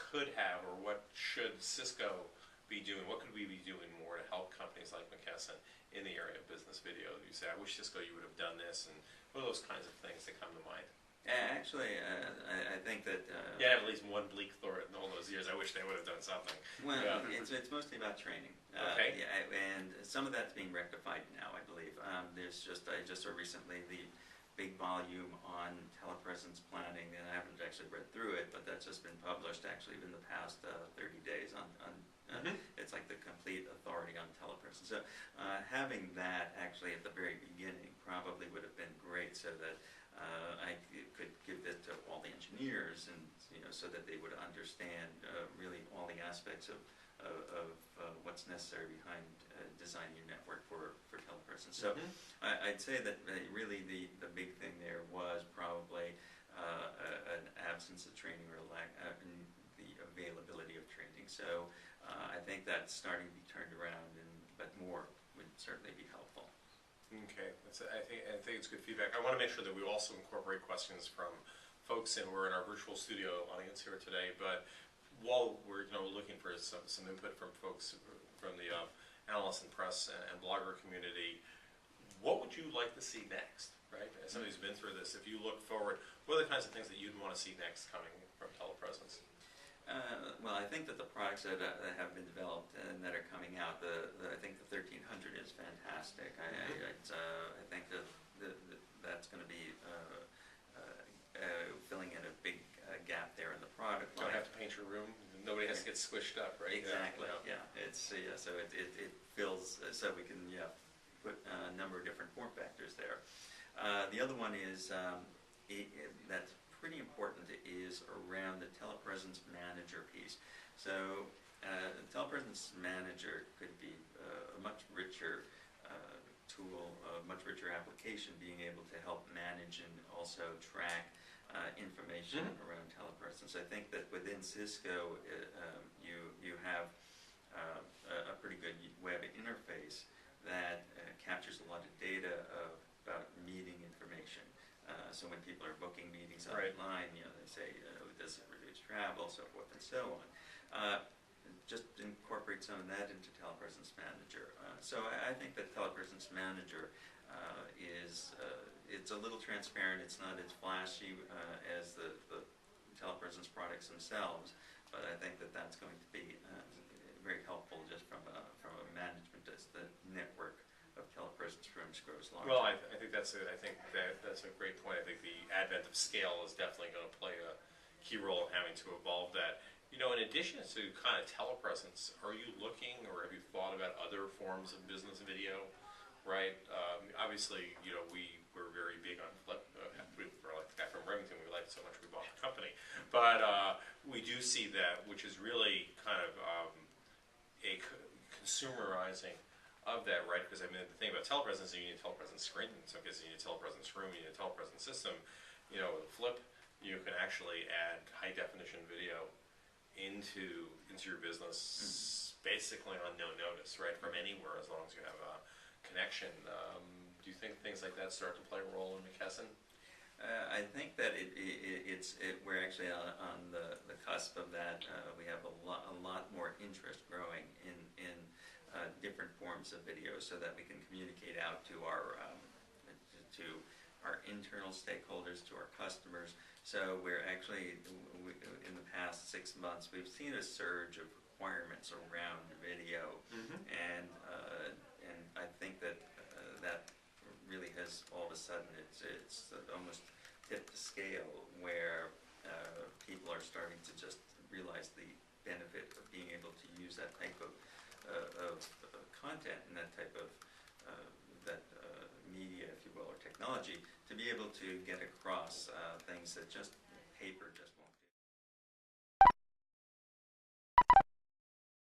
could have, or what should Cisco be doing? What could we be doing more to help companies like McKesson in the area of business video? You say, I wish Cisco you would have done this, and what are those kinds of things that come to mind? Actually, I think that... yeah, at least one bleak thought in all those years. I wish they would have done something. Well, it's mostly about training. Okay. Yeah, and some of that's being rectified now, I believe. I just saw recently the big volume on telepresence planning, and I haven't actually read through it, but that's just been published actually in the past 30 days on it's like the complete authority on telepresence. So having that actually at the very beginning probably would have been great, so that I could give it to all the engineers, and so that they would understand really all the aspects of what's necessary behind designing your network for telepresence. So I'd say that really the big thing there was probably an absence of training, or lack the availability of training. So I think that's starting to be turned around, but more would certainly be helpful. Okay, I think it's good feedback. I want to make sure that we also incorporate questions from folks, and we're in our virtual studio audience here today. But while we're looking for some input from folks from the analyst and press and blogger community, what would you like to see next? Right, as somebody who's been through this, if you look forward, what are the kinds of things that you'd want to see next coming from telepresence? Well, I think that the products that have been developed and that are coming out, I think the 1300 is fantastic. I think that that's going to be filling in a big gap there in the product. You don't have to paint your room. Nobody has to get squished up, right? Exactly. Yeah. It's so it fills, so we can put a number of different form factors there. The other one is that's pretty important, is around the telepresence manager piece. So the telepresence manager could be a much richer tool, a much richer application, being able to help manage and also track information around telepresence. I think that within Cisco, you have a pretty good web interface that captures a lot of data about meeting information. So when people are booking meetings online, they say, does it reduce travel, so forth and so on. Just incorporate some of that into telepresence manager. So I think that telepresence manager it's a little transparent. It's not as flashy as the telepresence products themselves, but I think that that's going to be very helpful just from a management as the network of telepresence rooms grows larger. Well, I think that's a great point. I think the advent of scale is definitely going to play a key role in having to evolve that. In addition to kind of telepresence, are you looking, or have you thought about other forms of business video? Right. Obviously, we're very big on Flip. We're like the guy from Remington. We like it so much we bought the company. But we do see that, which is really kind of a consumerizing of that, right? Because the thing about telepresence is you need a telepresence screen. In some cases, you need a telepresence room. You need a telepresence system. With Flip, you can actually add high definition video into your business basically on no notice, right? From anywhere, as long as you have a connection. Do you think things like that start to play a role in McKesson? I think that we're actually on the cusp of that. We have a lot more interest growing in different forms of video, so that we can communicate out to our internal stakeholders, to our customers. So we're actually, in the past 6 months, we've seen a surge of requirements around video, and I think that that really has, all of a sudden, it's almost tipped the scale where people are starting to just realize the benefit of being able to use that type of content and that type of media, if you will, or technology, to be able to get across things that just paper just won't.